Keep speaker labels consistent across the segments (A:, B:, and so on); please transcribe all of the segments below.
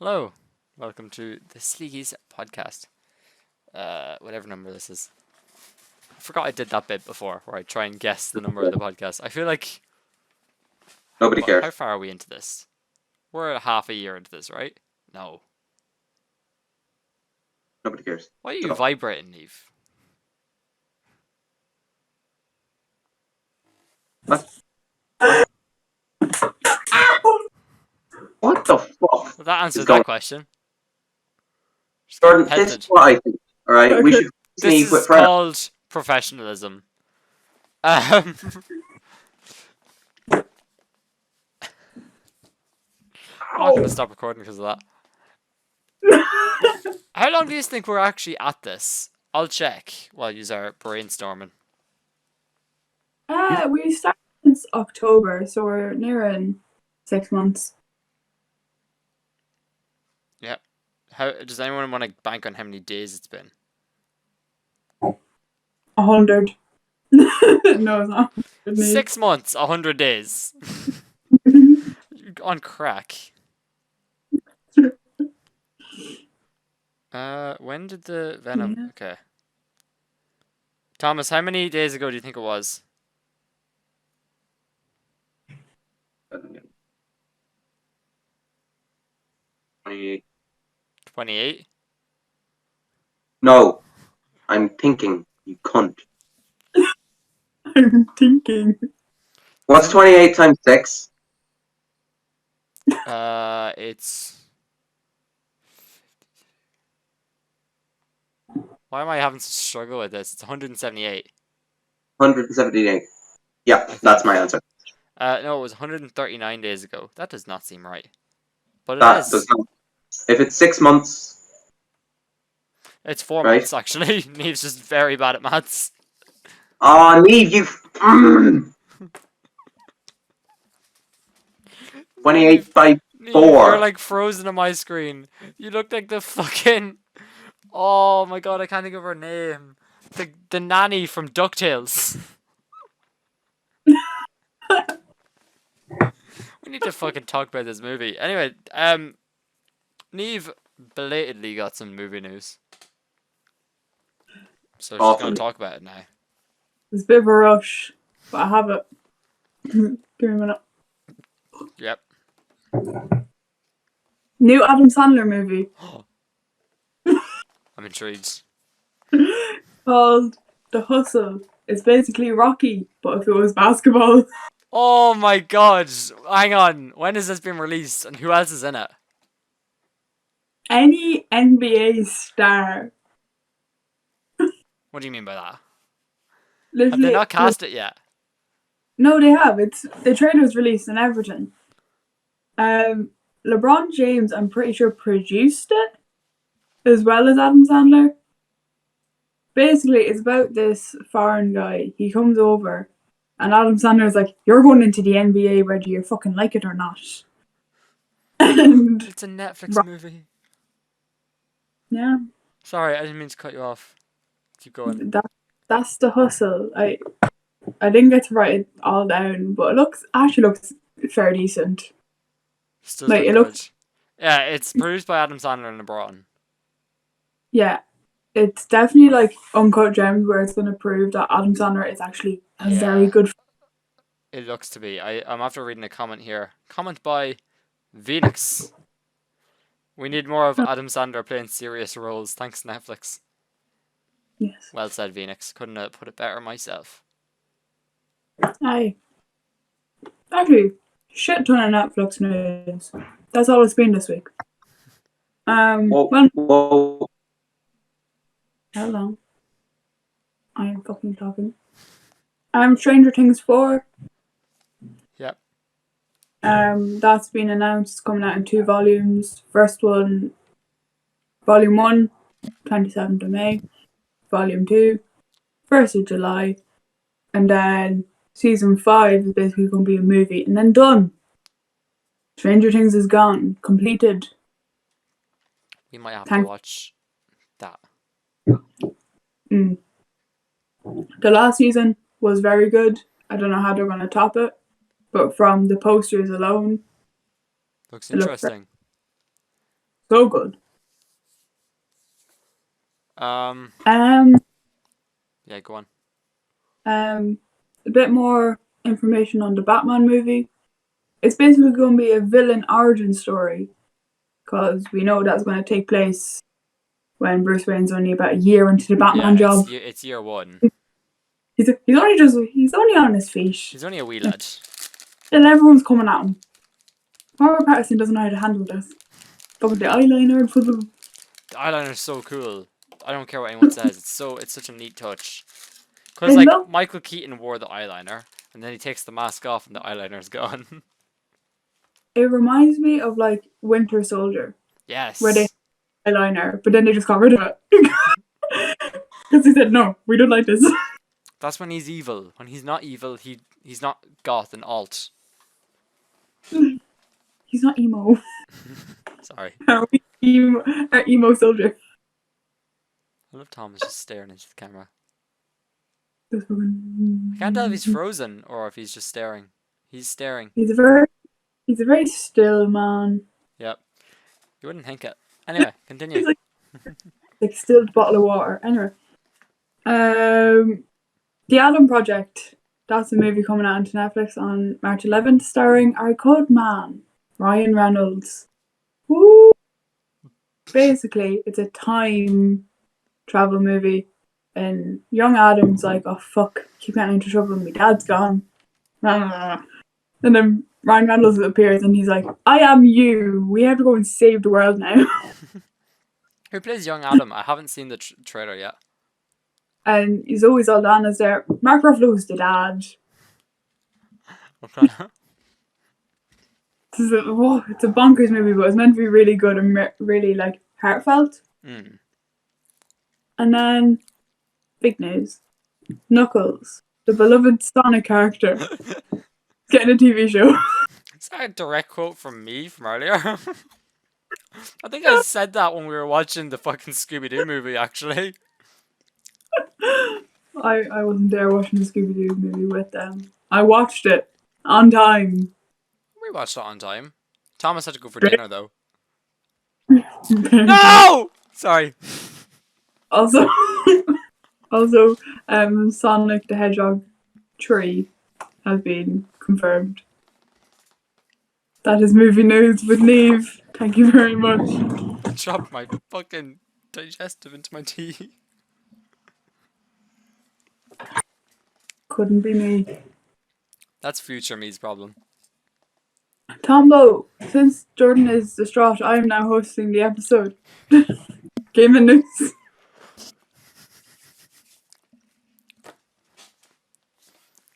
A: Hello, welcome to the Sleegies podcast. Whatever number this is. I forgot I did that bit before, where I try and guess the number of the podcast. I feel like,
B: Nobody cares.
A: how far are we into this? We're half a year into this, right? No.
B: Nobody cares.
A: Why are
B: at
A: you
B: all.
A: vibrating, Neve?
B: What the fuck?
A: Well, that answers
B: is going
A: that question. Just
B: Jordan,
A: getting
B: this is
A: pelted.
B: what I think. Alright, we should
A: This
B: sneak with
A: is
B: Fred.
A: called professionalism. I'm not going to stop recording because of that. How long do you think we're actually at this? I'll check while you are brainstorming.
C: We started since October, so we're nearing 6 months.
A: Yep. How does anyone want to bank on how many days it's been?
C: 100. No, it's not.
A: 6 months, 100 days. On crack. When did the Venom?
C: Yeah.
A: Okay. Thomas, how many days ago do you think it was?
B: 28.
A: 28?
B: No, I'm thinking, you cunt.
C: I'm thinking.
B: What's 28 times 6?
A: It's... Why am I having such a struggle with this? It's 178.
B: 178. Yeah, that's my answer.
A: No, it was 139 days ago. That does not seem right. But it
B: That
A: is.
B: does not. If it's 6 months,
A: It's 4
B: Right.
A: months, actually. Neve's just very bad at maths.
B: oh, Neve, you. 28 by
A: Neve,
B: 4.
A: you're like frozen on my screen. You look like the fucking... Oh my god, I can't think of her name. The nanny from DuckTales. We need to fucking talk about this movie. Anyway, Neve belatedly got some movie news. So she's
B: Awesome.
A: gonna talk about it now.
C: It's a bit of a rush, but I have it. Give me a minute.
A: Yep.
C: New Adam Sandler movie
A: I'm intrigued.
C: called The Hustle. It's basically Rocky, but if it was basketball.
A: Oh my god! Hang on. When has this been released and who else is in it?
C: Any NBA star.
A: What do you mean by that? Have
C: Literally,
A: they not cast it yet?
C: No, they have. It's the trailer was released in everything. LeBron James, I'm pretty sure, produced it, as well as Adam Sandler. Basically, it's about this foreign guy. He comes over, and Adam Sandler's like, "You're going into the NBA whether you fucking like it or not." And
A: It's a Netflix movie.
C: yeah,
A: Sorry, I didn't mean to cut you off. Keep going.
C: that's The Hustle. I didn't get to write it all down, but it actually looks fair decent.
A: Still
C: Like,
A: look
C: it
A: good.
C: looks-
A: Yeah, it's produced by Adam Sandler and LeBron.
C: Yeah, it's definitely like Uncut Gems, where it's going to prove that Adam Sandler is actually a very
A: Yeah.
C: good.
A: It looks to be. I'm after reading a comment here. Comment by Venix. We need more of Adam Sandler playing serious roles. Thanks, Netflix.
C: Yes.
A: Well said, Venix. Couldn't have put it better myself.
C: Aye. Actually, shit ton of Netflix news. That's all it's been this week.
B: Whoa,
C: Well,
B: whoa.
C: how long? I am fucking talking. Stranger Things 4.
A: Yep.
C: That's been announced. It's coming out in 2 volumes. First one, Volume 1, 27th of May. Volume 2, 1st of July. And then Season 5 is basically going to be a movie. And then done. Stranger Things is gone. Completed.
A: We might have to
C: Thank-
A: watch that.
C: The last season was very good. I don't know how they're going to top it. But from the posters alone,
A: Looks
C: It looks
A: interesting.
C: So good.
A: Um,
C: Um,
A: yeah, go on.
C: a bit more information on the Batman movie. It's basically going to be a villain origin story, because we know that's going to take place when Bruce Wayne's only about a year into the Batman
A: Yeah,
C: job.
A: it's year one.
C: He's only on his feet,
A: He's only a wee lad.
C: and everyone's coming at him. Robert Pattinson doesn't know how to handle this. Fucking the eyeliner for the.
A: The eyeliner's so cool. I don't care what anyone says. It's such a neat touch.
C: I
A: Cause like
C: love.
A: Michael Keaton wore the eyeliner, and then he takes the mask off, and the eyeliner's gone.
C: It reminds me of like Winter Soldier, where they
A: Yes.
C: had eyeliner, but then they just got rid of it because he said no, we don't like this.
A: That's when he's evil. When he's not evil, he's not goth and alt.
C: He's not emo.
A: Sorry.
C: Our emo soldier.
A: I love Thomas just staring into the camera.
C: Just fucking-
A: I can't tell if he's frozen or if he's just staring. He's staring.
C: He's a very still man.
A: Yep. You wouldn't think it. Anyway, continue.
C: He's like still bottle of water. Anyway, The Adam Project. That's a movie coming out onto Netflix on March 11th, starring our good man Ryan Reynolds. Woo! Basically, it's a time travel movie, and young Adam's like, "Oh fuck, keep getting into trouble. My dad's gone." And then Ryan Reynolds appears, and he's like, "I am you. We have to go and save the world now."
A: Who plays young Adam? I haven't seen the trailer yet.
C: And he's always all done as there. Mark Ruffalo's the dad.
A: Okay.
C: It's a bonkers movie, but it's meant to be really good and really like heartfelt.
A: Mm.
C: And then, big news: Knuckles, the beloved Sonic character, getting a TV show.
A: Is that a direct quote from me from earlier? I think I said that when we were watching the fucking Scooby-Doo movie, actually.
C: I wasn't there watching the Scooby Doo movie with them. I watched it on time.
A: We watched it on time. Thomas had to go for dinner, though.
C: No.
A: No! Sorry.
C: Also, Sonic the Hedgehog 3 has been confirmed. That is movie news with Neve. Thank you very much.
A: I dropped my fucking digestive into my tea.
C: Couldn't be me.
A: That's future me's problem.
C: Tombo, since Jordan is distraught, I am now hosting the episode. Gaming news.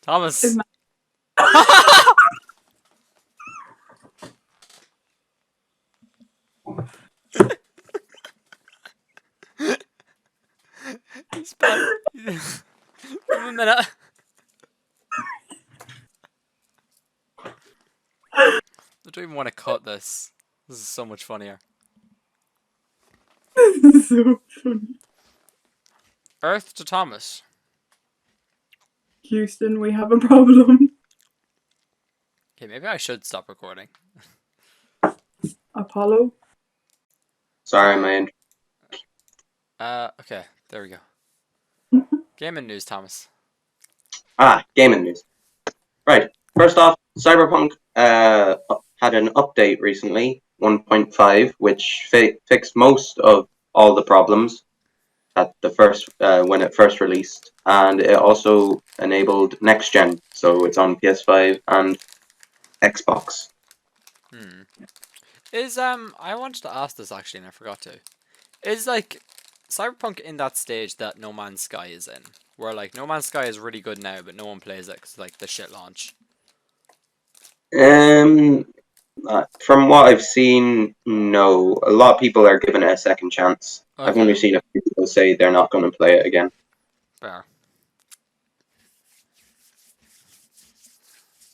A: Thomas.
C: Is my-
A: He's back. Give him a minute. I don't even want to cut this. This is so much funnier.
C: This is so funny.
A: Earth to Thomas.
C: Houston, we have a problem.
A: Okay, maybe I should stop recording.
C: Apollo.
B: Sorry, man.
A: Okay, there we go. Gaming news, Thomas.
B: Gaming news. Right. First off, Cyberpunk had an update recently, 1.5, which fixed most of all the problems at the first when it first released, and it also enabled next gen, so it's on PS5 and Xbox.
A: I wanted to ask this actually, and I forgot to. Is like Cyberpunk in that stage that No Man's Sky is in, where like No Man's Sky is really good now, but no one plays it because like the shit launch.
B: From what I've seen, no. A lot of people are giving it a second chance.
A: Okay.
B: I've only seen a few people say they're not going to play it again.
A: Fair.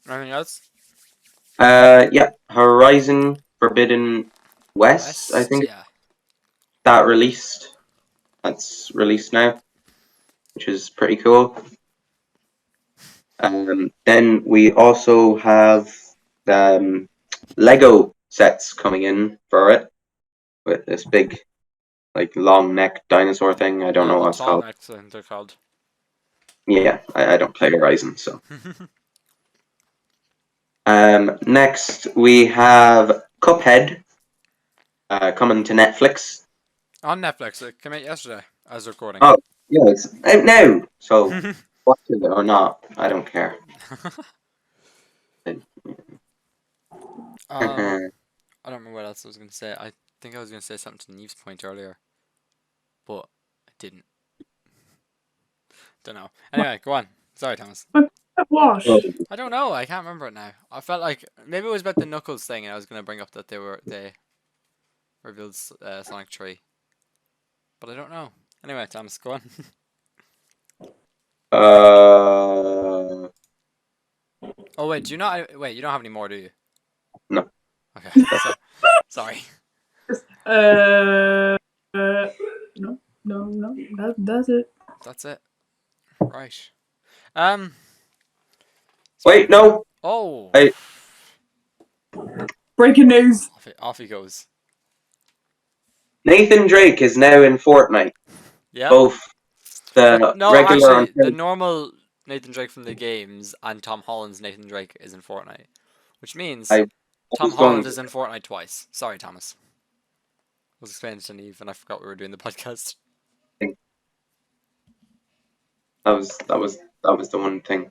A: Anything else?
B: Yeah, Horizon Forbidden West, I think
A: Yeah.
B: that released. That's released now, which is pretty cool. Then we also have Lego sets coming in for it. with this big, like, long neck dinosaur thing. I don't know
A: the
B: what it's
A: tall
B: called.
A: necks, I think they're called.
B: Yeah, I don't play Horizon, so. Next we have Cuphead coming to Netflix.
A: On Netflix, it came out yesterday as recording.
B: Oh, yeah, it's out now. So watch it or not, I don't care.
A: I don't remember what else I was going to say. I think I was going to say something to Neve's point earlier, but I didn't. Don't know. Anyway, go on. Sorry, Thomas.
C: What?
A: I don't know. I can't remember it now. I felt like maybe it was about the Knuckles thing, and I was going to bring up that they revealed Sonic 3, but I don't know. Anyway, Thomas, go on. Oh wait, do you not? Wait, you don't have any more, do you?
B: No.
A: Okay. Sorry.
C: No. That's it.
A: That's it. Right. Um.
B: Wait, no.
A: Oh.
B: I-
C: Breaking news.
A: Off he goes.
B: Nathan Drake is now in Fortnite.
A: Yeah.
B: Both the
A: No,
B: regular
A: actually, the normal Nathan Drake from the games and Tom Holland's Nathan Drake is in Fortnite, which means
B: I
A: Tom
B: was going
A: Holland
B: to-
A: is in Fortnite twice. Sorry, Thomas. I was explaining to Neve, and I forgot we were doing the podcast.
B: That was the one thing.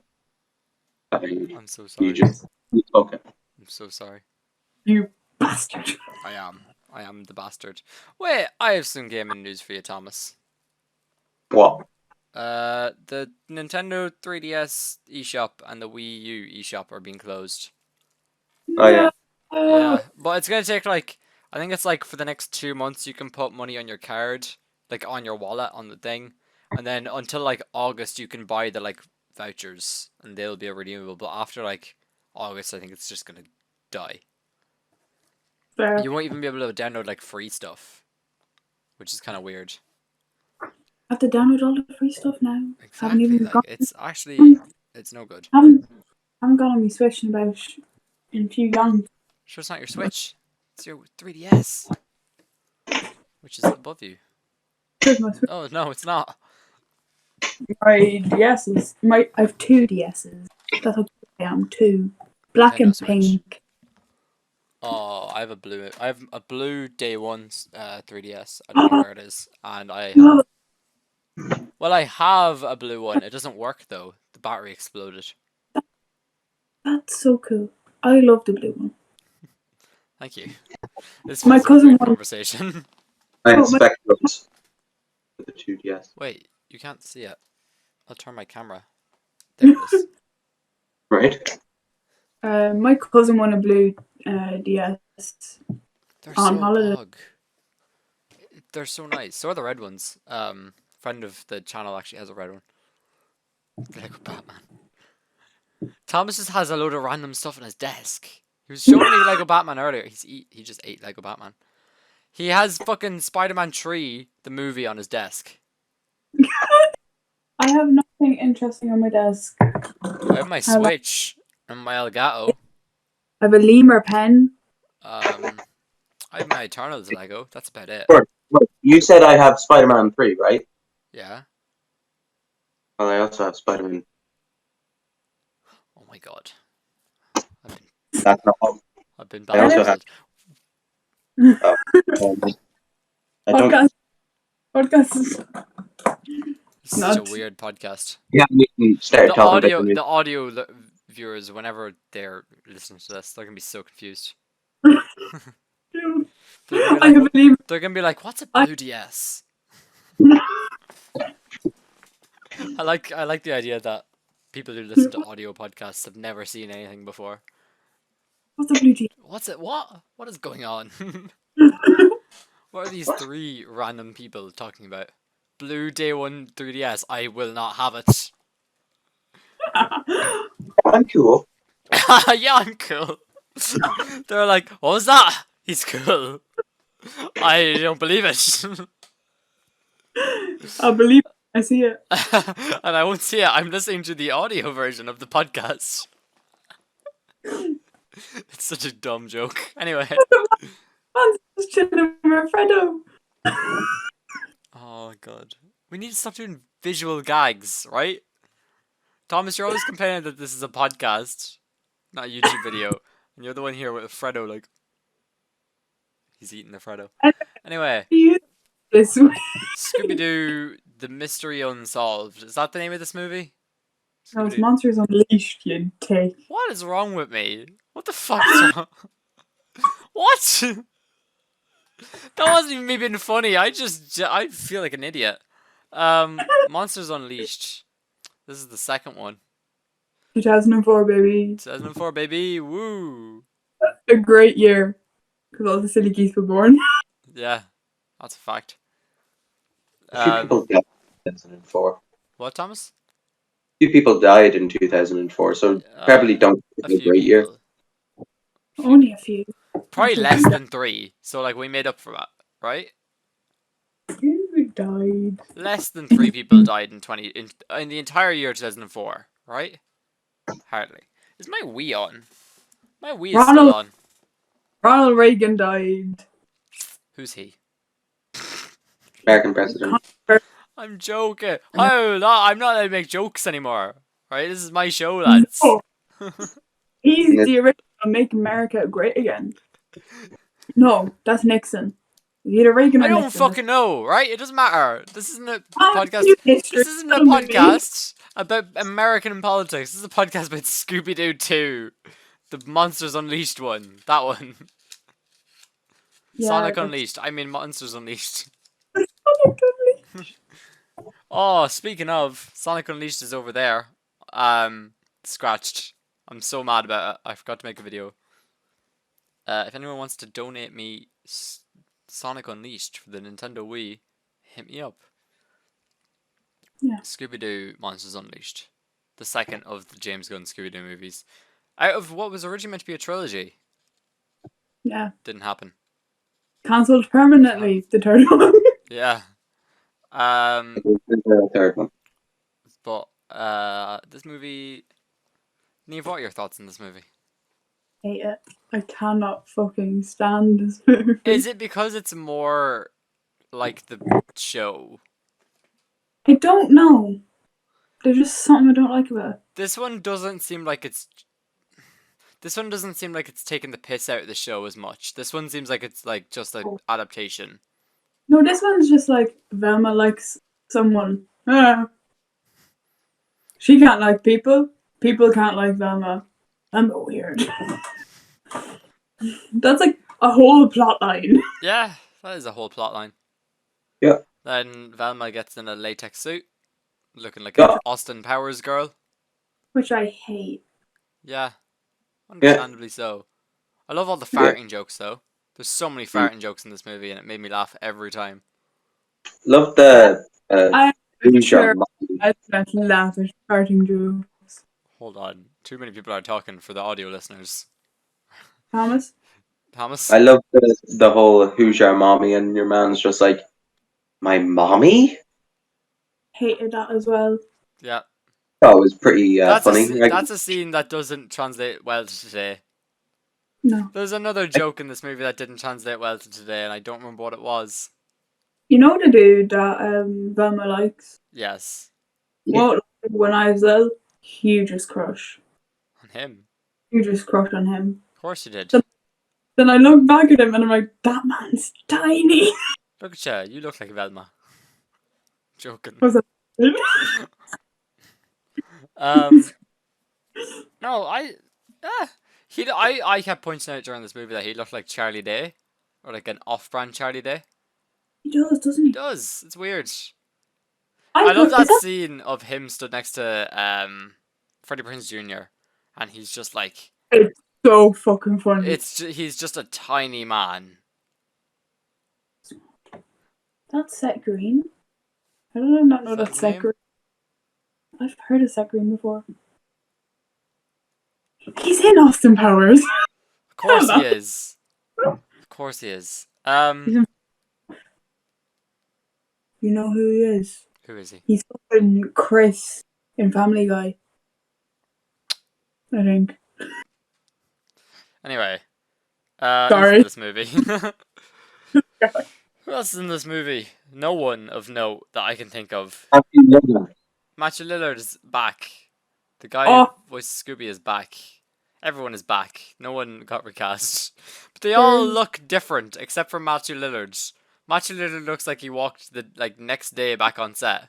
A: I'm so sorry.
B: You just okay.
A: I'm so sorry.
C: You bastard.
A: I am the bastard. Wait, I have some gaming news for you, Thomas.
B: What?
A: The Nintendo 3DS eShop and the Wii U eShop are being closed.
B: Oh yeah.
A: Yeah, but it's gonna take like, I think it's like for the next 2 months you can put money on your card, like on your wallet on the thing, and then until like August you can buy the like vouchers and they'll be redeemable. But after like August, I think it's just gonna die.
C: Fair.
A: You won't even be able to download like free stuff, which is kind of weird.
C: I have to download all the free stuff now.
A: Exactly,
C: even
A: like
C: got-
A: it's actually it's no good.
C: haven't got on my Switch in about in a few long.
A: Sure, it's not your Switch. It's your 3DS, which is above you.
C: Here's my Switch.
A: Oh no, it's not.
C: My DSs. I have two DSs. That's how I am. Two. Black
A: Nintendo
C: and
A: Switch.
C: pink.
A: Oh, I have a blue day one 3DS. I don't know where it is, and I have a blue one. It doesn't work though. The battery exploded.
C: That's so cool. I love the blue one.
A: Thank you. This
C: My
A: was a
C: cousin
A: weird
C: won-
A: conversation.
B: I
C: Oh, my-
B: inspect those. The 2DS.
A: Wait, you can't see it. I'll turn my camera. There it is.
B: Right?
C: My cousin won a blue DS.
A: They're
C: On
A: so
C: holiday.
A: bug. They're so nice. So are the red ones. Friend of the channel actually has a red one. Lego Batman. Thomas just has a load of random stuff on his desk. He was showing me Lego Batman earlier. He just ate Lego Batman. He has fucking Spider-Man 3, the movie, on his desk.
C: I have nothing interesting on my desk.
A: I have my Switch and my Elgato.
C: I have a lemur pen.
A: I have my Eternals Lego. That's about it.
B: Sure. Wait, you said I have Spider-Man 3, right?
A: Yeah.
B: Well, I also have Spider-Man.
A: Oh my god.
B: That's not all.
A: I've been
B: I also have.
A: bamboozled.
B: I don't.
C: Podcast.
A: It's such a
C: Not-
A: weird podcast.
B: Yeah, we can start
A: The
B: talking
A: audio,
B: about the
A: the audio viewers, whenever they're listening to this, they're gonna be so confused.
C: I have a lemur.
A: They're gonna be like, "What's a blue DS?" I like the idea that people who listen to audio podcasts have never seen anything before.
C: What's a blue DS?
A: What's it? What is going on? What are these three random people talking about? Blue Day 1 3DS. I will not have it.
B: I'm cool.
A: Yeah, I'm cool. They're like, what was that? He's cool. I don't believe it.
C: I believe I see it.
A: And I won't see it. I'm listening to the audio version of the podcast. It's such a dumb joke. Anyway.
C: Man's just chilling with Fredo.
A: Oh god. We need to stop doing visual gags, right? Thomas, you're always complaining that this is a podcast, not a YouTube video. And you're the one here with Fredo, like, he's eating the Fredo.
C: And
A: Anyway,
C: he is this way.
A: Scooby-Doo, The Mystery Unsolved. Is that the name of this movie?
C: Those
A: Scooby-Doo.
C: monsters unleashed, you take.
A: What is wrong with me? What the fuck is wrong? What? That wasn't even me being funny. I feel like an idiot. Monsters Unleashed. This is the second one.
C: 2004, baby.
A: 2004, baby. Woo.
C: A great year. Because all the silly geese were born.
A: Yeah, that's a fact.
B: A few people died in 2004.
A: What, Thomas?
B: A few people died in 2004, so probably don't
A: A
B: think it's a
A: few
B: great year.
A: people.
C: Only a few.
A: Probably less than 3. So, like, we made up for that, right?
C: Who died?
A: Less than 3 people died in the entire year 2004, right? Hardly. Is my Wii on? My Wii is still on.
C: Ronald Reagan died.
A: Who's he?
B: American president.
A: I'm joking. Oh, no, I'm not allowed to make jokes anymore. Right? This is my show, lads.
C: No. He's the original Make America Great Again. No, that's Nixon. Either Reagan or
A: I don't
C: Nixon.
A: fucking know, right? It doesn't matter. This isn't a podcast.
C: History.
A: This isn't a podcast about American politics. This is a podcast about Scooby-Doo 2. The Monsters Unleashed one. That one.
C: Yeah,
A: Sonic
C: that's-
A: Unleashed. I mean Monsters Unleashed.
C: Sonic Unleashed.
A: Oh, speaking of, Sonic Unleashed is over there. Scratched. I'm so mad about it. I forgot to make a video. If anyone wants to donate me Sonic Unleashed for the Nintendo Wii, hit me up.
C: Yeah.
A: Scooby-Doo Monsters Unleashed. The second of the James Gunn Scooby-Doo movies. Out of what was originally meant to be a trilogy.
C: Yeah.
A: Didn't happen.
C: Cancelled permanently, the third one.
A: Yeah.
B: The third one.
A: But this movie... Neve, what are your thoughts on this movie?
C: Hate it. I cannot fucking stand this movie.
A: Is it because it's more like the show?
C: I don't know. There's just something I don't like about it.
A: This one doesn't seem like it's taking the piss out of the show as much. This one seems like it's like just an adaptation.
C: No, this one's just like Velma likes someone. She can't like people. People can't like Velma. I'm weird. That's like a whole plot line.
A: Yeah, that is a whole plot line.
B: Yeah.
A: Then Velma gets in a latex suit, looking like
B: Yeah.
A: an Austin Powers girl.
C: Which I hate.
A: Yeah, understandably so. I love all the
B: Yeah.
A: farting jokes though. There's so many farting jokes in this movie, and it made me laugh every time.
B: Love the
C: I'm
B: Hoosier
C: sure
B: Mommy.
C: I definitely laugh at starting jokes.
A: Hold on, too many people are talking for the audio listeners.
C: Thomas?
A: Thomas?
B: I love the whole Hoosier mommy, and your man's just like, my mommy?
C: Hated that as well.
A: Yeah.
B: That was pretty funny.
A: That's a scene that doesn't translate well to today.
C: No.
A: There's another joke in this movie that didn't translate well to today, and I don't remember what it was.
C: You know the dude that Velma likes?
A: Yes.
C: Well, when I was little, hugest crush.
A: On him.
C: Hugest crush on him.
A: Of course you did.
C: Then I look back at him and I'm like, that man's tiny.
A: Look at you. You look like Velma. Joking.
C: Was it?
A: No, I kept pointing out during this movie that he looked like Charlie Day, or like an off-brand Charlie Day.
C: He does, doesn't
A: He
C: he?
A: does. It's weird. I love
C: thought-
A: that scene of him stood next to Freddie Prinze Jr. and he's just like
C: So fucking funny.
A: he's just a tiny man.
C: That's Seth Green. How did I not know
A: Is that
C: that's
A: his
C: Seth
A: name?
C: Green? I've heard of Seth Green before. He's in Austin Powers.
A: Of course he
C: Hello.
A: is. Of course he is.
C: You know who he is?
A: Who is he?
C: He's fucking Chris in Family Guy. I think.
A: Anyway, Who's in
C: Sorry.
A: this movie? Who else is in this movie? No one of note that I can think of. Matthew Lillard is back. The guy who
C: Oh,
A: voiced Scooby is back. Everyone is back. No one got recast. But they all look different except for Matthew Lillard. Matthew Lillard looks like he walked the next day back on set.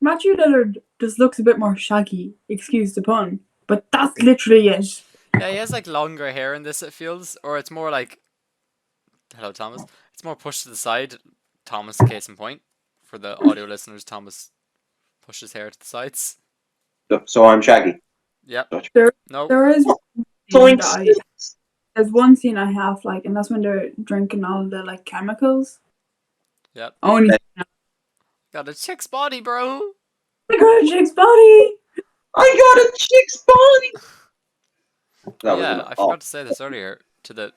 C: Matthew Lillard just looks a bit more shaggy, excuse the pun, but that's literally it.
A: Yeah, he has like longer hair in this, it feels, or it's more like, hello Thomas, it's more pushed to the side. Thomas, case in point, for the audio listeners, Thomas pushed his hair to the sides.
B: So I'm Shaggy.
A: Yep.
C: There,
A: No.
C: there is one scene
B: Points.
C: there's one scene I have like, and that's when they're drinking all the like chemicals.
A: Yep.
C: Only
A: Got a chick's body, bro.
C: I got a chick's body.
B: I got a chick's body. That was
A: Yeah,
B: an
A: I forgot to say this earlier to the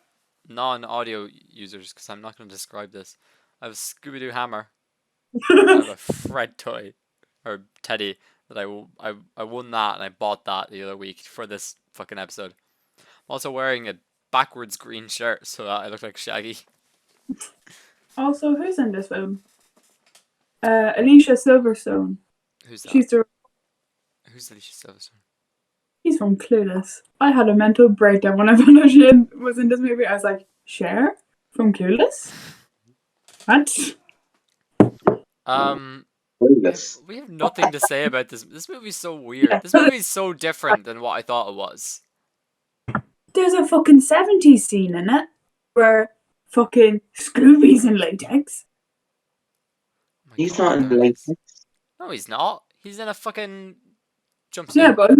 A: non-audio users because I'm not going to describe this. I have a Scooby-Doo hammer. I have a Fred toy or teddy that I won that and I bought that the other week for this fucking episode. I'm also wearing a backwards green shirt so that I look like Shaggy.
C: Also, who's in this film? Alicia Silverstone.
A: Who's that? Who's Alicia Silverstone?
C: He's from Clueless. I had a mental breakdown when I found out she was in this movie. I was like, Cher from Clueless? What?
A: We have nothing to say about this. This movie's so weird. This movie's so different than what I thought it was.
C: There's a fucking 70s scene in it where fucking Scooby's in latex.
A: Oh my
B: He's
A: God,
B: not in
A: guys.
B: latex.
A: No, he's not. He's in a fucking jumpsuit.
C: Yeah, but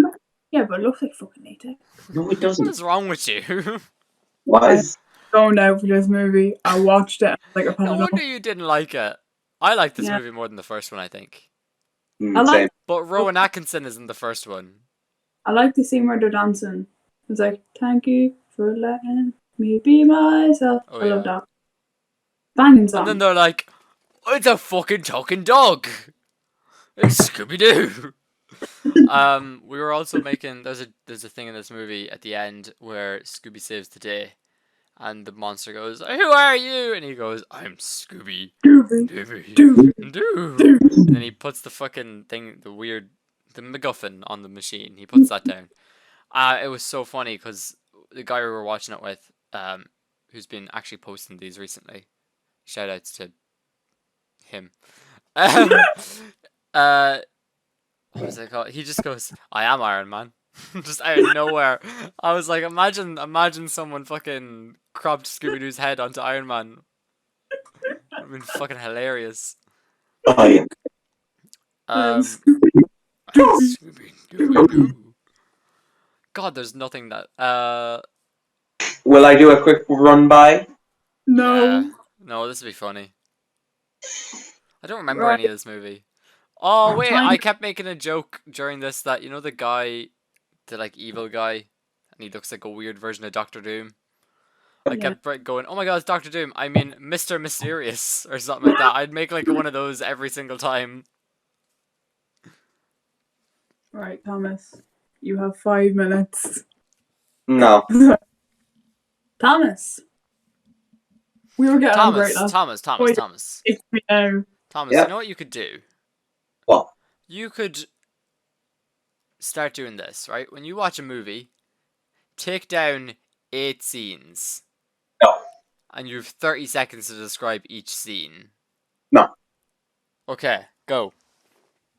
C: it looks like fucking latex.
B: No, it
A: What
B: doesn't.
A: is wrong with you?
B: Why is
C: Going out for this movie. I watched it. Like, I
A: No wonder you didn't like it. I liked this
C: Yeah.
A: movie more than the first one, I think.
C: I like
B: same?
A: But Rowan Atkinson is in the first one.
C: I like the scene where they're dancing. It's like, thank you for letting me be myself.
A: Oh,
C: I love
A: yeah.
C: that. Banging song.
A: And then they're like, it's a fucking talking dog. It's Scooby Doo. We were also making there's a thing in this movie at the end where Scooby saves the day, and the monster goes, "Who are you?" And he goes, "I'm Scooby
C: Doobie.
A: Doo."
C: Doobie.
A: And then he puts the fucking thing, the MacGuffin on the machine. He puts that down. It was so funny because the guy we were watching it with, who's been actually posting these recently, shout outs to him. What was it called? He just goes, "I am Iron Man," just out of nowhere. I was like, imagine someone fucking cropped Scooby Doo's head onto Iron Man. I mean, fucking hilarious.
B: Oh, yeah.
A: Scooby Doo. God, there's nothing that.
B: Will I do a quick run by?
C: No.
A: No, this would be funny. I don't remember
C: Right.
A: any of this movie. Oh wait,
C: Tiny-
A: I kept making a joke during this that you know the guy, the like evil guy, and he looks like a weird version of Doctor Doom. I
C: Yeah.
A: kept going, oh my god, it's Doctor Doom. I mean, Mr. Mysterious or something like that. I'd make like one of those every single time.
C: Right, Thomas. You have 5 minutes.
B: No.
C: Thomas. We were getting on great
A: Thomas,
C: last.
A: Thomas.
C: It's me now.
A: Thomas,
B: Yeah.
A: you know what you could do?
B: What?
A: You could start doing this, right? When you watch a movie, take down 8 scenes.
B: No.
A: And you have 30 seconds to describe each scene.
B: No.
A: Okay, go.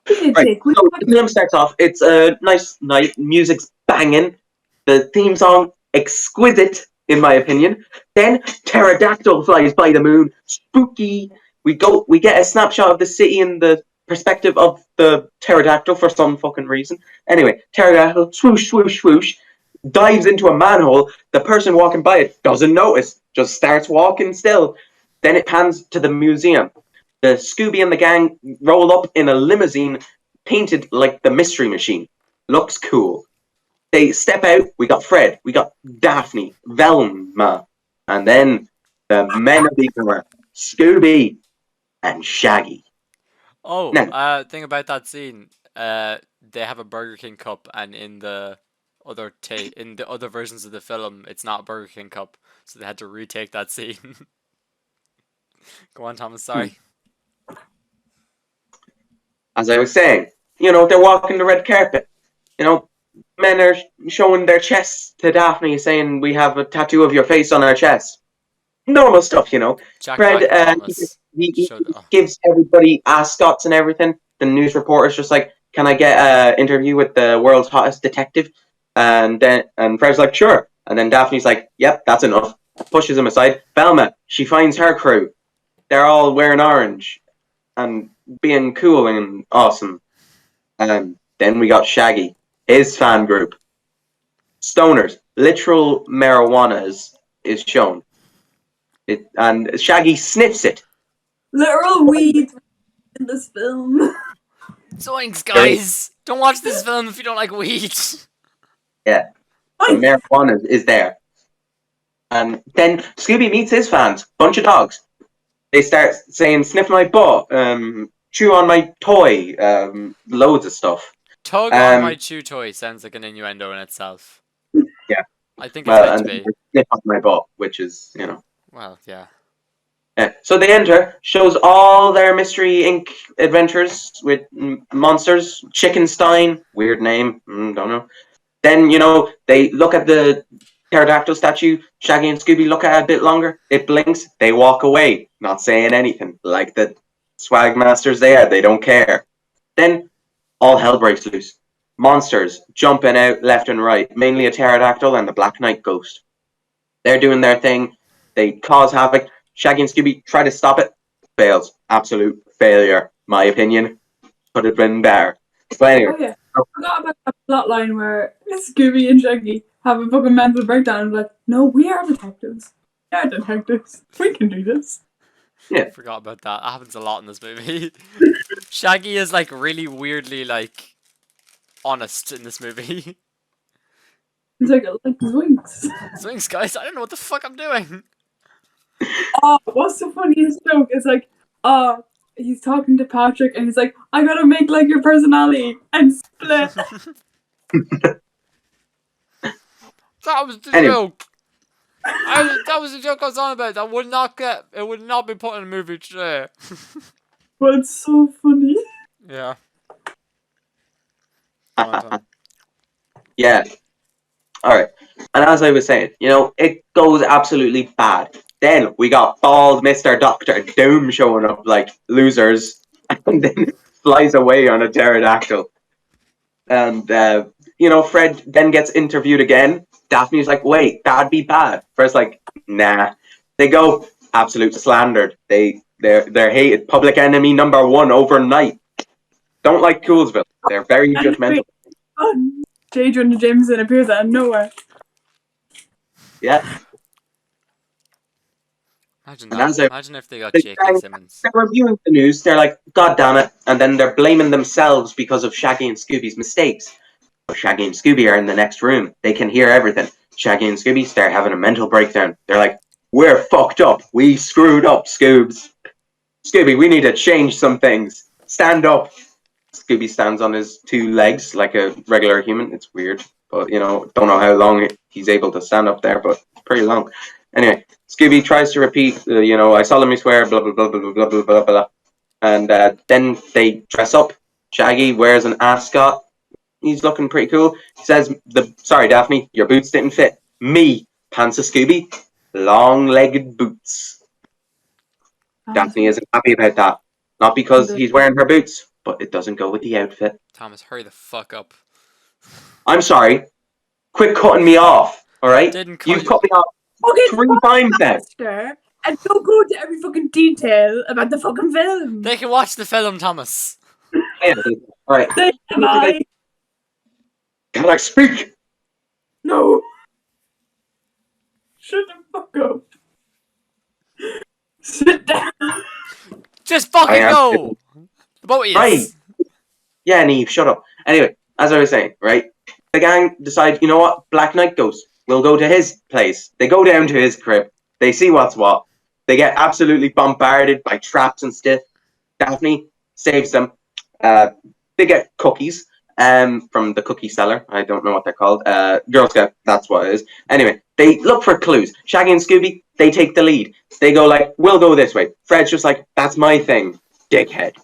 B: Right. So the film starts off. It's a nice night. Music's banging. The theme song exquisite, in my opinion. Then pterodactyl flies by the moon. Spooky. We get a snapshot of the city in the perspective of the pterodactyl for some fucking reason. Anyway, pterodactyl swoosh swoosh swoosh dives into a manhole. The person walking by it doesn't notice. Just starts walking still. Then it pans to the museum. The Scooby and the gang roll up in a limousine painted like the Mystery Machine. Looks cool. They step out. We got Fred. We got Daphne. Velma. And then the men of the hour. Scooby and Shaggy.
A: Oh,
B: No.
A: thing about that scene. They have a Burger King cup, and in the in the other versions of the film, it's not a Burger King cup, so they had to retake that scene. Go on, Thomas. Sorry.
B: As I was saying, they're walking the red carpet. Men are showing their chests to Daphne, saying, "We have a tattoo of your face on our chest." Normal stuff.
A: Jack
B: Fred,
A: Black and Thomas
B: he
A: showed. Oh,
B: gives everybody ascots and everything. The news reporter's just like, "Can I get an interview with the world's hottest detective?" And Fred's like, "Sure." And then Daphne's like, "Yep, that's enough." Pushes him aside. Velma, she finds her crew. They're all wearing orange and being cool and awesome. And then we got Shaggy, his fan group. Stoners, literal marijuana is shown. And Shaggy sniffs it.
C: Literal weed in this film.
A: zoinks, guys! Don't watch this film if you don't like weed.
B: Yeah, the marijuana is there. And then Scooby meets his fans, bunch of dogs. They start saying, "Sniff my butt, chew on my toy," loads of stuff.
A: Tug on my chew toy sounds like an innuendo in itself.
B: Yeah.
A: I think it's meant to
B: and
A: be.
B: sniff on my butt, which is,
A: Well, yeah.
B: Yeah. So they enter, shows all their Mystery Inc. adventures with monsters. Chickenstein, weird name, don't know. Then, they look at the pterodactyl statue. Shaggy and Scooby look at it a bit longer. It blinks. They walk away, not saying anything. Like the swag masters they are, they don't care. Then all hell breaks loose. Monsters jumping out left and right, mainly a pterodactyl and the Black Knight ghost. They're doing their thing. They cause havoc. Shaggy and Scooby try to stop it. Fails. Absolute failure, my opinion. Could have been better. But anyway.
C: Oh yeah, I forgot about that plot line where Scooby and Shaggy have a fucking mental breakdown and like, no, we are detectives. We are detectives. We can do this.
B: Yeah.
A: Forgot about that. That happens a lot in this movie. Shaggy is like really weirdly like honest in this movie.
C: It's like Zwinks.
A: Swings, guys, I don't know what the fuck I'm doing.
C: Oh, what's the funniest joke? It's like, he's talking to Patrick and he's like, I gotta make like your personality and split.
A: That was the
B: Anyway.
A: joke. That was the joke I was on about. That would not be put in a movie today.
C: But it's so funny.
A: Yeah. Go on, Tom.
B: Yeah. Alright. And as I was saying, it goes absolutely bad. Then we got bald Mr. Dr. Doom showing up like losers and then flies away on a pterodactyl. And, Fred then gets interviewed again. Daphne's like, wait, that'd be bad. Fred's like, nah. They go, absolute slandered. They're hated. Public enemy number 1 overnight. Don't like Coolsville. They're very judgmental.
C: J. Jonah Jameson appears out of nowhere.
B: Yeah.
A: Imagine
B: And
A: that. Imagine if they got J.K. Simmons.
B: They're reviewing the news. They're like, God damn it. And then they're blaming themselves because of Shaggy and Scooby's mistakes. But Shaggy and Scooby are in the next room. They can hear everything. Shaggy and Scooby start having a mental breakdown. They're like, we're fucked up. We screwed up, Scoobs. Scooby, we need to change some things. Stand up. Scooby stands on his 2 legs like a regular human. It's weird. But, don't know how long he's able to stand up there, but it's pretty long. Anyway, Scooby tries to repeat, I solemnly swear, blah, blah, blah, blah, blah, blah, blah, blah. And then they dress up. Shaggy wears an ascot. He's looking pretty cool. He says, sorry, Daphne, your boots didn't fit. Me, pants of Scooby, long-legged boots. Daphne isn't happy about that. Not because he's wearing her boots, but it doesn't go with the outfit.
A: Thomas, hurry the fuck up.
B: I'm sorry. Quit cutting me off, alright?
A: Didn't cut
B: You've
A: you.
B: cut me off
C: Okay,
B: 3 times now.
C: And don't go into every fucking detail about the fucking film.
A: They can watch the film, Thomas.
B: Alright. Can I speak?
C: No. Shut the fuck up. Sit down.
A: Just fucking go. The boat is.
B: Right. Yeah, Neve, shut up. Anyway, as I was saying, right? The gang decide, you know what? Black Knight Ghost. We'll go to his place. They go down to his crib. They see what's what. They get absolutely bombarded by traps and stuff. Daphne saves them. They get cookies. from the cookie seller. I don't know what they're called. Girl Scout, that's what it is. Anyway, they look for clues. Shaggy and Scooby, they take the lead. They go like, we'll go this way. Fred's just like, that's my thing, dickhead.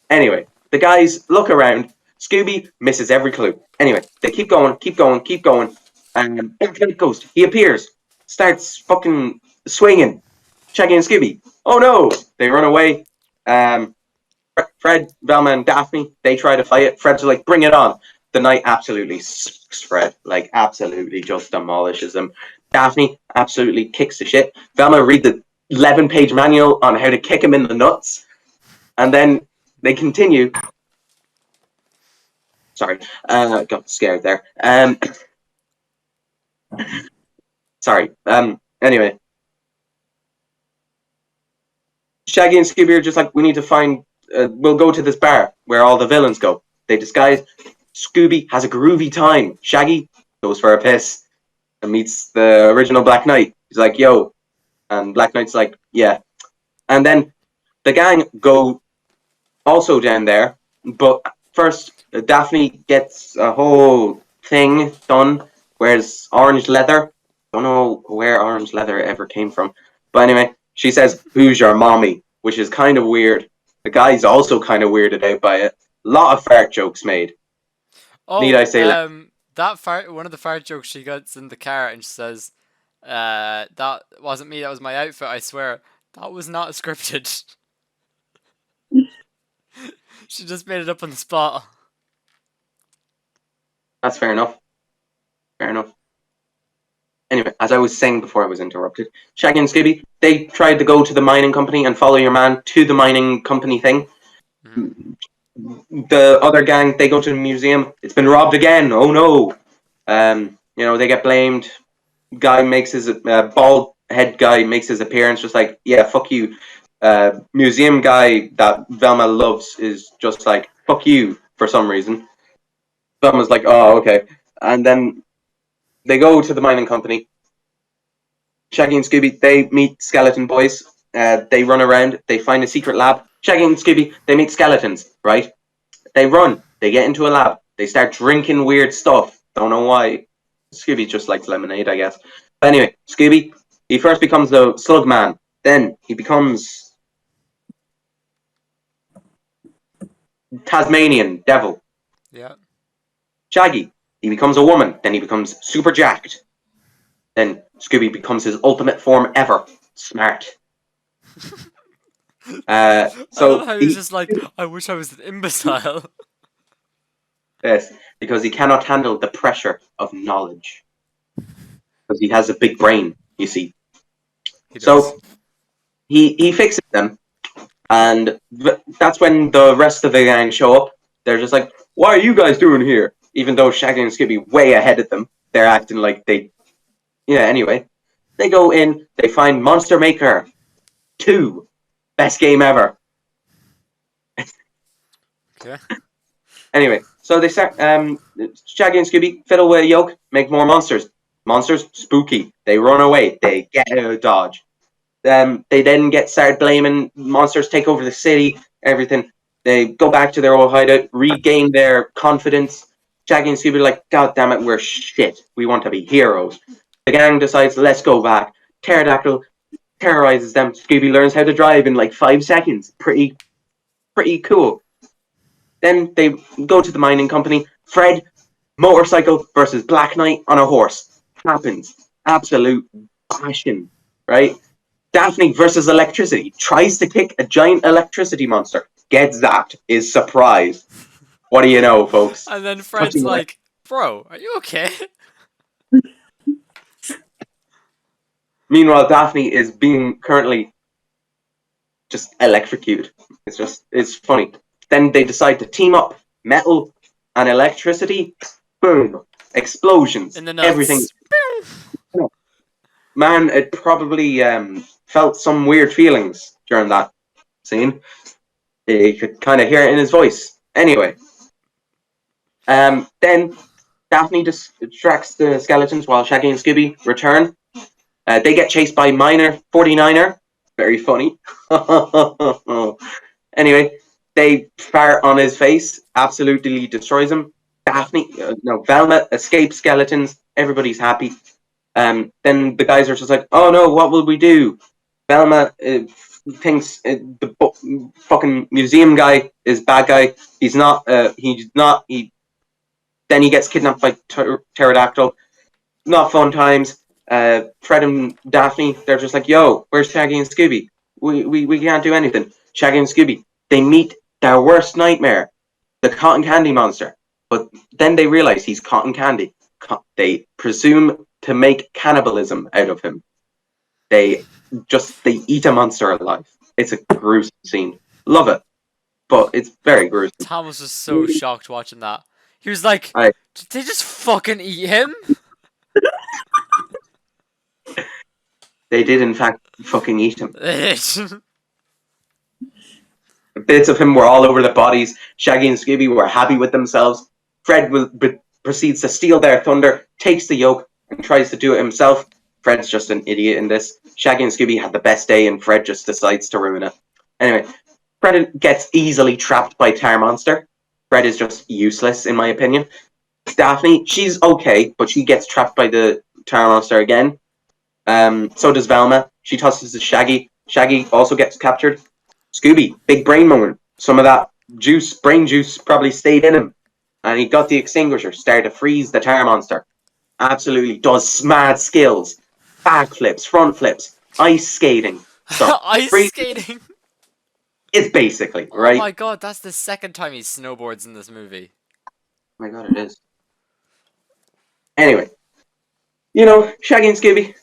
B: Anyway, the guys look around. Scooby misses every clue. Anyway, they keep going. And Black Knight Ghost, he appears, starts fucking swinging. Shaggy and Scooby, oh no! They run away. Fred, Velma, and Daphne, they try to fight it. Fred's like, bring it on. The Knight absolutely sucks Fred, like absolutely just demolishes him. Daphne absolutely kicks the shit. Velma read the 11-page manual on how to kick him in the nuts, and then they continue. Sorry, got scared there. Sorry. Anyway, Shaggy and Scooby are just like, we need to find. We'll go to this bar where all the villains go. They disguise. Scooby has a groovy time. Shaggy goes for a piss and meets the original Black Knight. He's like, yo. And Black Knight's like, yeah. And then the gang go also down there. But first, Daphne gets a whole thing done. Wears orange leather. Don't know where orange leather ever came from. But anyway, she says, who's your mommy? Which is kind of weird. The guy's also kind of weirded out by it. A lot of fart jokes made.
A: Oh,
B: Need I say that?
A: that fart, one of the fart jokes she gets in the car and she says, that wasn't me, that was my outfit, I swear. That was not scripted. She just made it up on the spot.
B: That's fair enough. Fair enough. Anyway, as I was saying before I was interrupted, Shaggy and Scooby, they tried to go to the mining company and follow your man to the mining company thing. Mm. The other gang, they go to the museum. It's been robbed again. Oh no. They get blamed. Guy makes his bald head guy makes his appearance, just like, yeah, fuck you. Museum guy that Velma loves is just like, fuck you for some reason. Velma's like, oh, okay. And then they go to the mining company. Shaggy and Scooby, they meet skeleton boys. They run around. They find a secret lab. Shaggy and Scooby, they meet skeletons, right? They run. They get into a lab. They start drinking weird stuff. Don't know why. Scooby just likes lemonade, I guess. But anyway, Scooby, he first becomes the Slug Man. Then he becomes Tasmanian Devil.
A: Yeah.
B: Shaggy, he becomes a woman. Then he becomes super jacked. Then Scooby becomes his ultimate form ever. Smart.
A: I love how he's just like, I wish I was an imbecile.
B: Yes, because he cannot handle the pressure of knowledge. Because he has a big brain, you see. So he fixes them, and that's when the rest of the gang show up. They're just like, what are you guys doing here? Even though Shaggy and Scooby way ahead of them, they're acting like they... Yeah, anyway. They go in, they find Monster Maker 2. Best game ever.
A: Okay.
B: Anyway, so they start, Shaggy and Scooby fiddle with a yoke, make more monsters. Monsters, spooky. They run away. They get out of Dodge. They then started blaming monsters, take over the city, everything. They go back to their old hideout, regain their confidence. Shaggy and Scooby are like, God damn it, we're shit. We want to be heroes. The gang decides, let's go back. Pterodactyl terrorizes them. Scooby learns how to drive in like 5 seconds. Pretty cool. Then they go to the mining company. Fred, motorcycle versus Black Knight on a horse. Happens. Absolute passion, right? Daphne versus electricity. Tries to kick a giant electricity monster. Gets zapped. Is surprised. What do you know, folks?
A: And then Fred's like, bro, are you okay?
B: Meanwhile, Daphne is being currently just electrocuted. It's funny. Then they decide to team up. Metal and electricity. Boom. Explosions.
A: In the nuts.
B: Everything. Man, it probably felt some weird feelings during that scene. You could kind of hear it in his voice. Anyway. Then Daphne distracts the skeletons while Shaggy and Scooby return. They get chased by Miner 49er. Very funny. Anyway, they fart on his face. Absolutely destroys him. Velma escapes skeletons. Everybody's happy. Then the guys are just like, oh no, what will we do? Velma thinks the fucking museum guy is bad guy. He's not. He's not. Then he gets kidnapped by pterodactyl. Not fun times. Fred and Daphne, they're just like, yo, where's Shaggy and Scooby? We can't do anything. Shaggy and Scooby, they meet their worst nightmare, the cotton candy monster. But then they realize he's cotton candy. They presume to make cannibalism out of him. They eat a monster alive. It's a gruesome scene. Love it, but it's very gruesome.
A: Thomas was so shocked watching that. He was like, did they just fucking eat him?
B: They did, in fact, fucking eat him. Bits of him were all over the bodies. Shaggy and Scooby were happy with themselves. Fred proceeds to steal their thunder, takes the yoke, and tries to do it himself. Fred's just an idiot in this. Shaggy and Scooby had the best day, and Fred just decides to ruin it. Anyway, Fred gets easily trapped by Tar Monster. Fred is just useless, in my opinion. Daphne, she's okay, but she gets trapped by the Tar Monster again. So does Velma. She tosses to Shaggy. Shaggy also gets captured. Scooby, big brain moment. Some of that brain juice probably stayed in him. And he got the extinguisher, started to freeze the Tar Monster. Absolutely does mad skills. Backflips, front flips, ice skating.
A: Ice skating?
B: It's basically,
A: oh
B: right?
A: Oh my god, that's the second time he snowboards in this movie.
B: Oh my god, it is. Anyway, Shaggy and Scooby.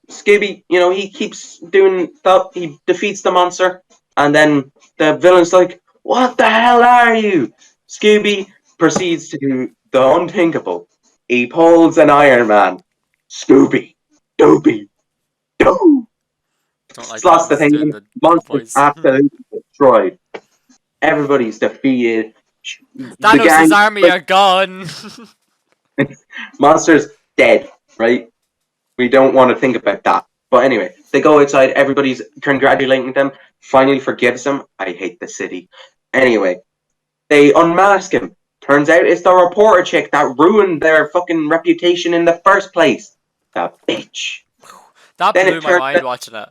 B: Scooby, he keeps doing that. He defeats the monster, and then the villain's like, "What the hell are you?" Scooby proceeds to do the unthinkable. He pulls an Iron Man. Scooby, Dooby, Doo.
A: Don't like
B: Slots the
A: Thomas
B: thing
A: doing
B: in.
A: the
B: Monster's
A: voice.
B: absolutely destroyed. Everybody's defeated.
A: Thanos' army are gone.
B: Monster's dead, right? We don't want to think about that. But anyway, they go outside. Everybody's congratulating them. Finally forgives them. I hate the city. Anyway, they unmask him. Turns out it's the reporter chick that ruined their fucking reputation in the first place. The bitch.
A: That
B: Then
A: blew my mind watching it.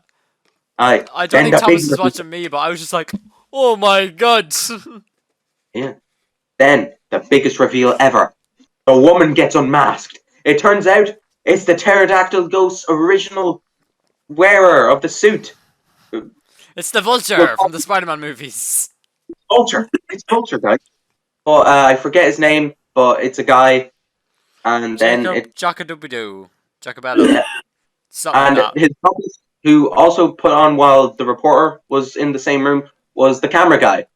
A: I don't
B: then
A: think
B: the
A: Thomas
B: big
A: was watching me, but I was just like, oh my god.
B: Yeah. Then the biggest reveal ever. The woman gets unmasked. It turns out it's the pterodactyl ghost's original wearer of the suit.
A: It's the Vulture from the Spider-Man movies.
B: Vulture. It's Vulture, guys. But I forget his name, but it's a guy. And then
A: Jacob Jackadoobidoo. Jacobello.
B: yeah.
A: Something like that.
B: His buddies, who also put on while the reporter was in the same room, was the camera guy.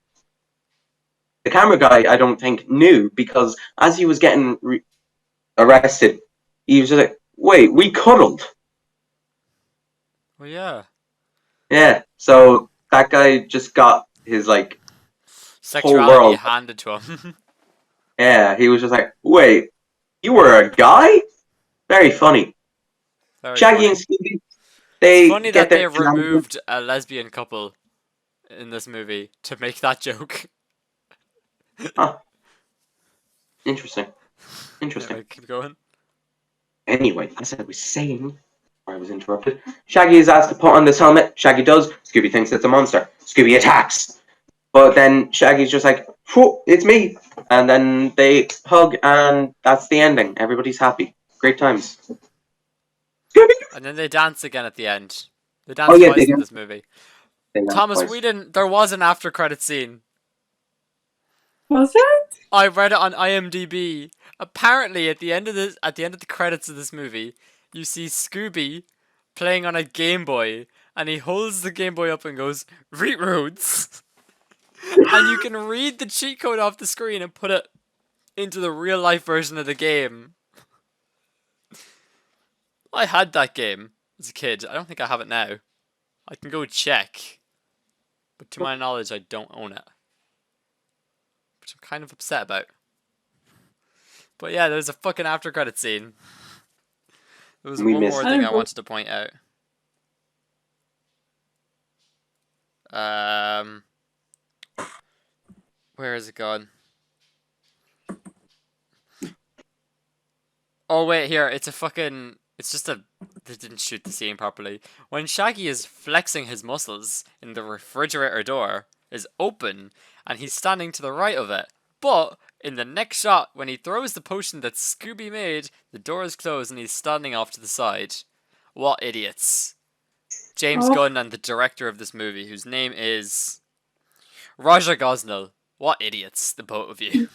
B: The camera guy, I don't think, knew, because as he was getting arrested, he was just like, wait, we cuddled.
A: Well, yeah.
B: Yeah, so that guy just got his, whole
A: Sexuality
B: world.
A: handed to him.
B: Yeah, he was just like, wait, you were a guy? Very funny.
A: Very
B: Shaggy
A: funny.
B: and Scooby,
A: It's
B: they
A: funny
B: get
A: that they
B: their
A: have removed a lesbian couple in this movie to make that joke.
B: Huh. Interesting. Interesting.
A: Yeah, keep going.
B: Anyway, as I was saying, I was interrupted. Shaggy is asked to put on this helmet. Shaggy does. Scooby thinks it's a monster. Scooby attacks. But then Shaggy's just like, whew, it's me. And then they hug, and that's the ending. Everybody's happy. Great times. Scooby!
A: And then they dance again at the end. They
B: Oh,
A: dance
B: yeah,
A: twice in this movie. Thomas,
B: twice.
A: there was an after credit scene.
C: Was there?
A: I read it on IMDb. Apparently, at the end of the credits of this movie, you see Scooby playing on a Game Boy, and he holds the Game Boy up and goes, "Reroads," and you can read the cheat code off the screen and put it into the real life version of the game. I had that game as a kid. I don't think I have it now. I can go check, but to my knowledge, I don't own it, which I'm kind of upset about. But yeah, there's a fucking after credit scene. There was one more thing I wanted to point out. Where is it gone? Oh wait, here it's a fucking. It's just a. They didn't shoot the scene properly. When Shaggy is flexing his muscles in the refrigerator door is open, and he's standing to the right of it. But in the next shot, when he throws the potion that Scooby made, the door is closed and he's standing off to the side. What idiots! James
C: Oh,
A: Gunn and the director of this movie, whose name is Roger Gosnell. What idiots, the both of you.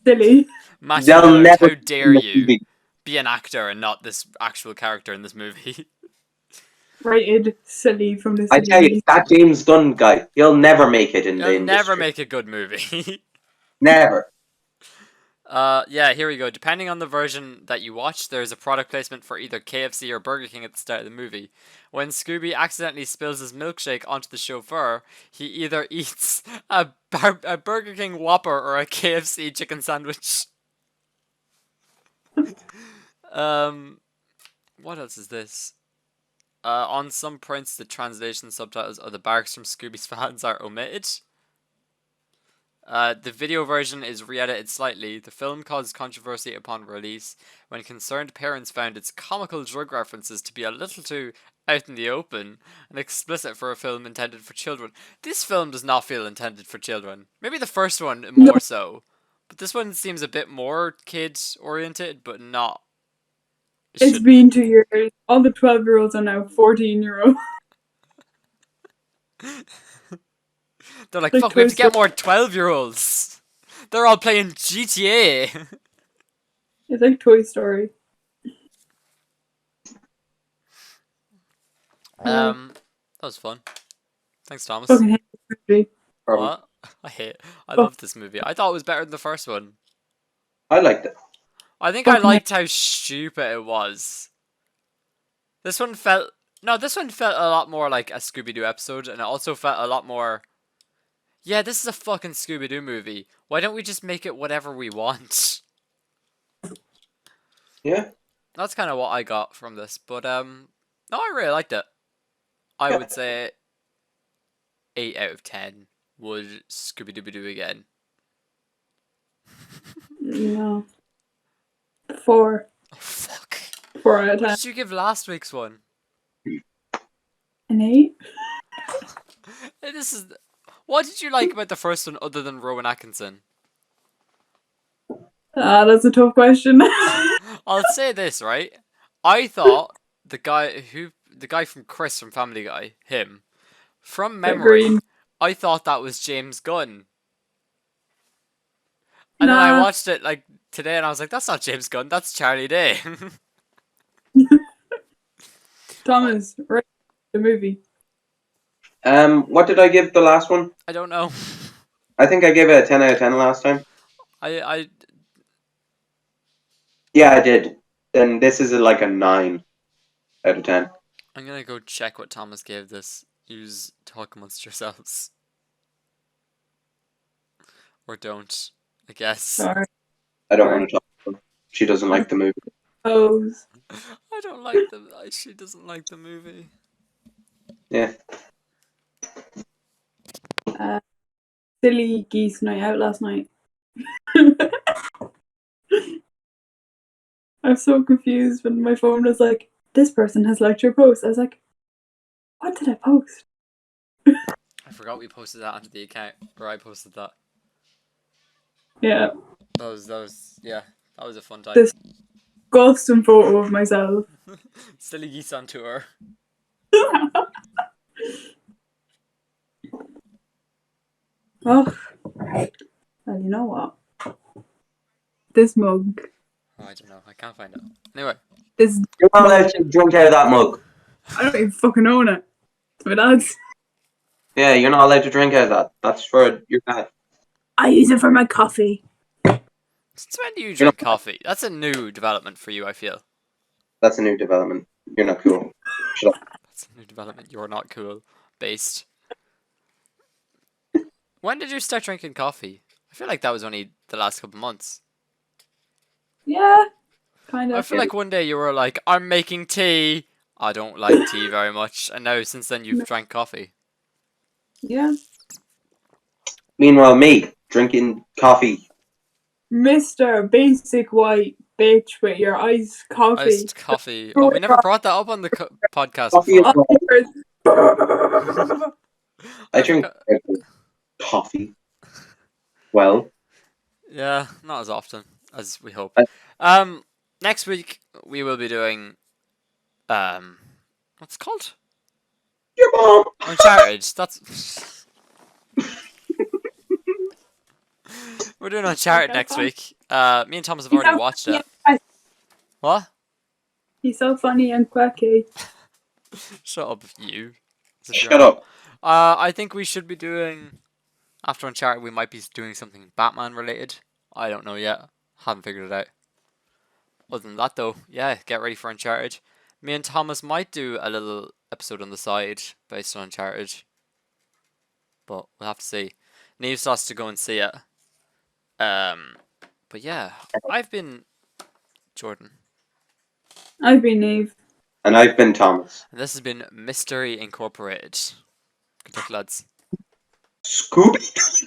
C: silly.
A: Matthew
B: They'll
A: Lillard,
B: never
A: how dare
B: in the
A: you
B: movie.
A: be an actor and not this actual character in this movie?
C: Rated silly from the
B: I tell you,
C: silly.
B: that James Gunn guy, he'll never make it in the
A: He'll never
B: industry.
A: make a good movie.
B: Never.
A: Yeah, here we go. Depending on the version that you watch, there's a product placement for either KFC or Burger King at the start of the movie. When Scooby accidentally spills his milkshake onto the chauffeur, he either eats a Burger King Whopper or a KFC chicken sandwich. What else is this? On some prints, the translation subtitles of the barks from Scooby's fans are omitted. The video version is re-edited slightly. The film caused controversy upon release when concerned parents found its comical drug references to be a little too out in the open and explicit for a film intended for children. This film does not feel intended for children. Maybe the first one
C: No,
A: more so. But this one seems a bit more kid-oriented, but not. It
C: it's
A: should.
C: been 2 years. All the 12-year-olds are now 14-year-old.
A: They're like,
C: Like
A: fuck, we have
C: Toy
A: to get
C: Story.
A: more 12-year-olds. They're all playing GTA.
C: It's like Toy Story.
A: That was fun. Thanks, Thomas.
C: Fucking hate this movie.
B: Problem.
A: What? I
C: Oh,
A: love this movie. I thought it was better than the first one.
B: I liked it.
A: I think I
C: fucking hate.
A: liked how stupid it was. This one felt this one felt a lot more like a Scooby-Doo episode, and it also felt a lot more. Yeah, this is a fucking Scooby-Doo movie. Why don't we just make it whatever we want?
B: Yeah.
A: That's kind of what I got from this, but no, I really liked it. I
B: Yeah.
A: would say 8 out of 10 would Scooby-Doo again.
C: No. 4.
A: Oh, fuck.
C: 4 out of
A: What
C: 10.
A: did you give last week's one?
C: An 8?
A: This is. What did you like about the first one other than Rowan Atkinson?
C: That's a tough question.
A: I'll say this, right? I thought the guy from Chris from Family Guy, him, from memory,
C: Green.
A: I thought that was James Gunn. And then I
C: Nah.
A: watched it like today and I was like, that's not James Gunn, that's Charlie Day.
C: Thomas, right? The movie.
B: What did I give the last one?
A: I don't know.
B: I think I gave it a 10 out of 10 last time.
A: I
B: Yeah, I did. Then this is like a 9 out of 10.
A: I'm gonna go check what Thomas gave this. Use talk amongst yourselves. Or don't, I guess.
C: Sorry.
B: I don't want to talk to her. She doesn't like the movie.
C: Pose.
A: I don't like the. She doesn't like the movie.
B: Yeah.
C: Silly Geese night out last night. I'm so confused when my phone was like, this person has liked your post. I was like, what did I post?
A: I forgot we posted that onto the account, or I posted that.
C: Yeah.
A: That was yeah, that was a fun time.
C: This disgusting photo of myself.
A: Silly Geese on tour.
C: Oh, well, you know what? This mug.
A: Oh, I don't know. I can't find it. Anyway,
C: This.
B: You're not allowed to drink out of that mug.
C: I don't even fucking own it. It's my dad's.
B: Yeah, you're not allowed to drink out of that. That's for your dad.
C: I use it for my coffee.
A: since when do you drink coffee? That's a new development for you, I feel.
B: That's a new development. You're not cool. Shut up.
A: That's a new development. You're not cool. Based. When did you start drinking coffee? I feel like that was only the last couple months.
C: Yeah, kind of.
A: I feel like one day you were like, I'm making tea. I don't like tea very much. And now since then you've drank coffee.
C: Yeah.
B: Meanwhile, me drinking coffee.
C: Mr. Basic White. bitch with your iced coffee.
A: Iced coffee. Oh, we never brought that up on the podcast
B: Coffee is
A: before.
C: Oh,
B: I
A: I
B: drink
A: forgot.
B: coffee. Well,
A: Yeah, not as often as we hope.
B: I-
A: Next week we will be doing what's it called?
B: your mom.
A: Uncharted. That's we're doing Uncharted next week. Me and Thomas have already watched it. What?
C: He's so funny and quirky.
A: Shut up, you. As if you're
B: Shut
A: on.
B: up.
A: I think we should be doing after Uncharted. We might be doing something Batman related. I don't know yet. Haven't figured it out. Other than that, though, yeah, get ready for Uncharted. Me and Thomas might do a little episode on the side based on Uncharted, but we'll have to see. Neve's has to go and see it. But yeah, I've been Jordan,
C: I've been Eve.
B: And I've been Thomas.
A: and this has been Mystery Incorporated. Good luck, lads.
B: Scooby.